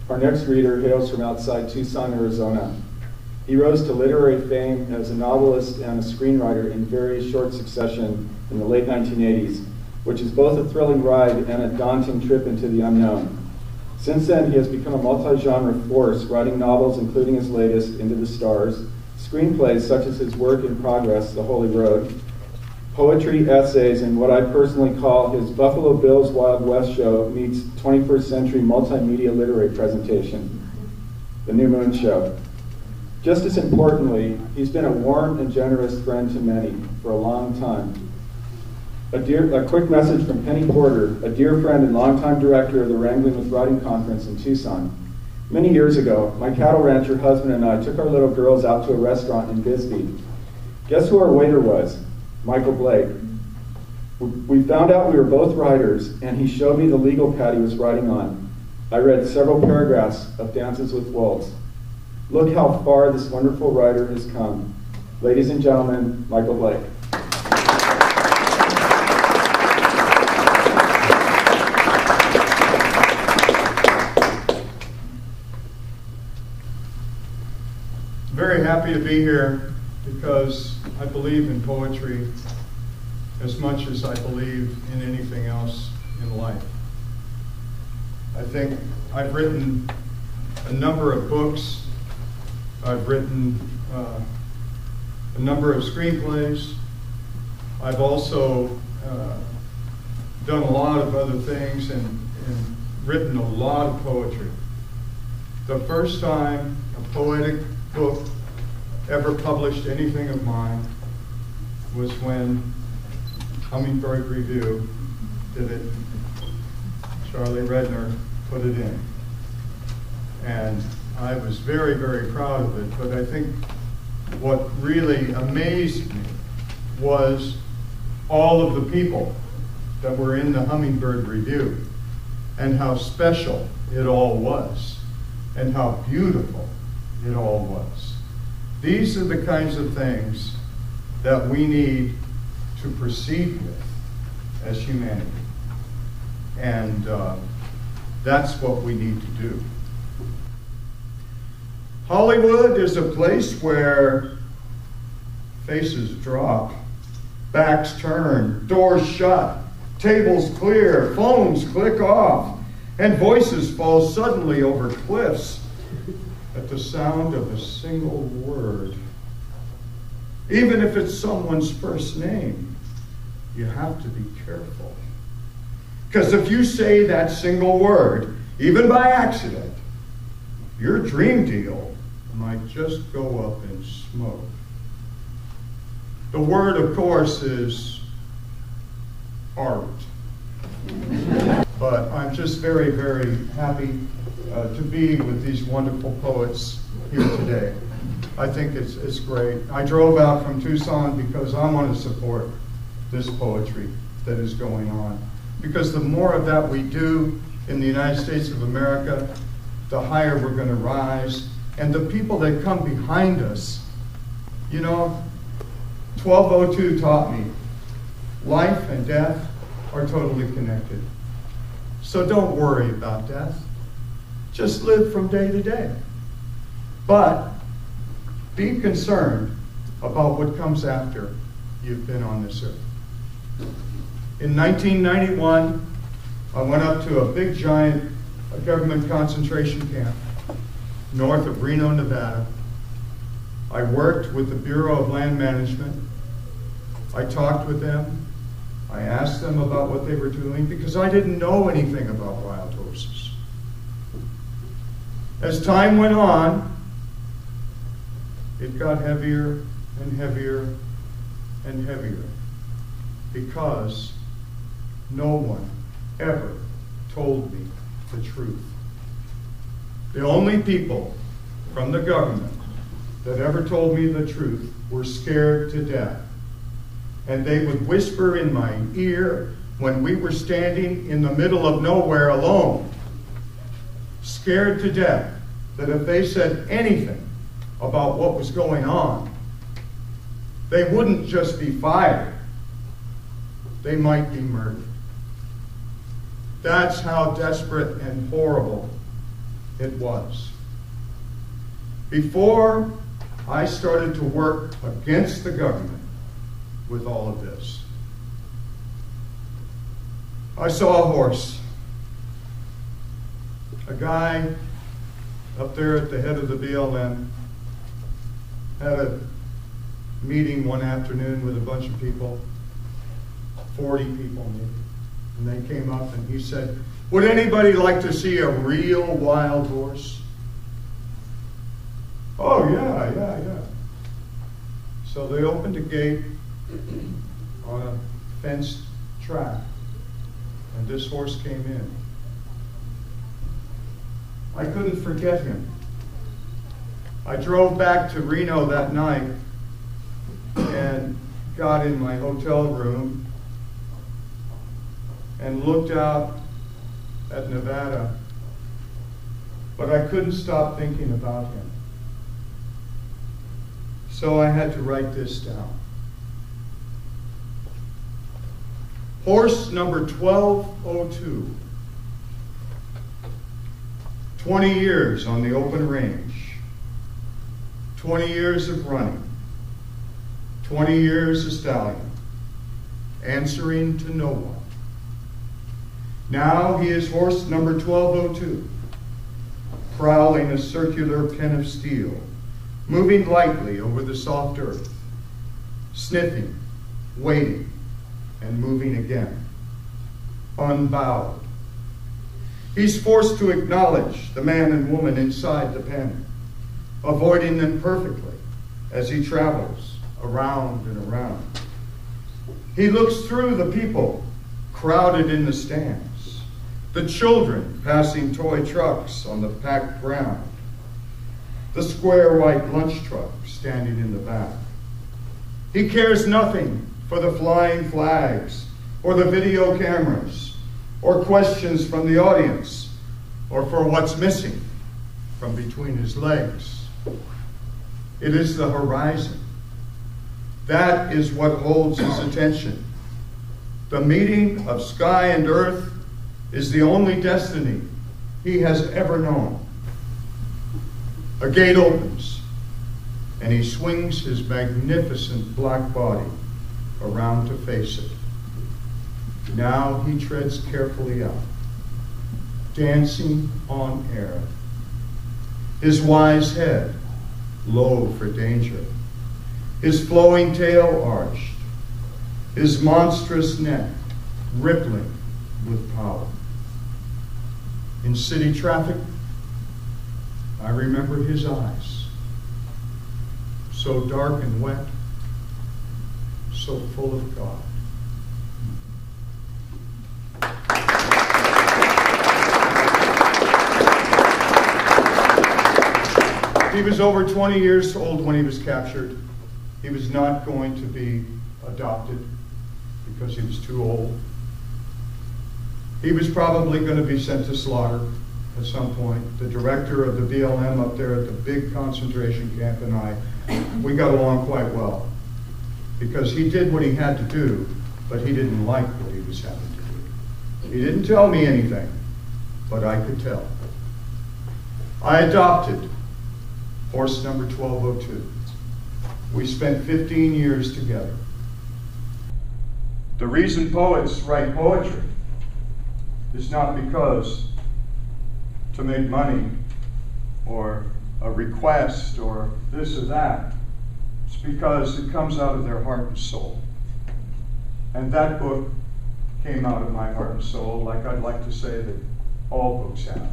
Our next reader hails from outside Tucson, Arizona. He rose to literary fame as a novelist and a screenwriter in very short succession in the late 1980s, which is both a thrilling ride and a daunting trip into the unknown. Since then, he has become a multi-genre force, writing novels including his latest, Into the Stars, screenplays such as his work in progress, The Holy Road, poetry, essays, and what I personally call his Buffalo Bills Wild West show meets 21st century multimedia literary presentation, The New Moon Show. Just as importantly, he's been a warm and generous friend to many for a long time. A quick message from Penny Porter, a dear friend and longtime director of the Wrangling with Writing Conference in Tucson. Many years ago, my cattle rancher husband and I took our little girls out to a restaurant in Vista. Guess who our waiter was? Michael Blake. We found out we were both writers, and he showed me the legal pad he was writing on. I read several paragraphs of Dances with Wolves. Look how far this wonderful writer has come. Ladies and gentlemen, Michael Blake. Very happy to be here because I believe in poetry as much as I believe in anything else in life. I think I've written a number of books. I've written a number of screenplays. I've also done a lot of other things and written a lot of poetry. The first time a poetic book ever published anything of mine was when Hummingbird Review did it. Charlie Redner put it in. And I was very, very proud of it, but I think what really amazed me was all of the people that were in the Hummingbird Review and how special it all was and how beautiful it all was. These are the kinds of things that we need to proceed with as humanity. And that's what we need to do. Hollywood is a place where faces drop, backs turn, doors shut, tables clear, phones click off, and voices fall suddenly over cliffs at the sound of a single word. Even if it's someone's first name, you have to be careful. Because if you say that single word, even by accident, your dream deal might just go up in smoke. The word, of course, is art. But I'm just very, very happy to be with these wonderful poets here today. I think it's great. I drove out from Tucson because I want to support this poetry that is going on. Because the more of that we do in the United States of America, the higher we're going to rise. And the people that come behind us, you know, 1202 taught me, life and death are totally connected. So don't worry about death. Just live from day to day. But be concerned about what comes after you've been on this earth. In 1991, I went up to a big, giant government concentration camp north of Reno, Nevada. I worked with the Bureau of Land Management. I talked with them. I asked them about what they were doing because I didn't know anything about wild horses. As time went on, it got heavier and heavier and heavier because no one ever told me the truth. The only people from the government that ever told me the truth were scared to death. And they would whisper in my ear when we were standing in the middle of nowhere alone, scared to death that if they said anything about what was going on, they wouldn't just be fired, they might be murdered. That's how desperate and horrible it was. Before I started to work against the government with all of this, I saw a horse. A guy up there at the head of the BLM had a meeting one afternoon with a bunch of people, 40 people maybe. And they came up and he said, "Would anybody like to see a real wild horse?" "Oh, yeah. So they opened a gate on a fenced track, and this horse came in. I couldn't forget him. I drove back to Reno that night and got in my hotel room and looked out at Nevada, but I couldn't stop thinking about him. So I had to write this down. Horse number 1202. 20 years on the open range. 20 years of running. 20 years a stallion. Answering to no one. Now he is horse number 1202, prowling a circular pen of steel, moving lightly over the soft earth, sniffing, waiting, and moving again, unbowed. He's forced to acknowledge the man and woman inside the pen, avoiding them perfectly as he travels around and around. He looks through the people crowded in the stands, the children passing toy trucks on the packed ground, the square white lunch truck standing in the back. He cares nothing for the flying flags or the video cameras or questions from the audience or for what's missing from between his legs. It is the horizon. That is what holds his attention. The meeting of sky and earth is the only destiny he has ever known. A gate opens, and he swings his magnificent black body around to face it. Now he treads carefully out, dancing on air, his wise head low for danger, his flowing tail arched, his monstrous neck rippling with power. In city traffic, I remember his eyes, so dark and wet, so full of God. He was over 20 years old when he was captured. He was not going to be adopted because he was too old. He was probably going to be sent to slaughter at some point. The director of the BLM up there at the big concentration camp and I, we got along quite well because he did what he had to do, but he didn't like what he was having to do. He didn't tell me anything, but I could tell. I adopted horse number 1202. We spent 15 years together. The reason poets write poetry is not because to make money or a request or this or that. It's because it comes out of their heart and soul. And that book came out of my heart and soul, like I'd like to say that all books have.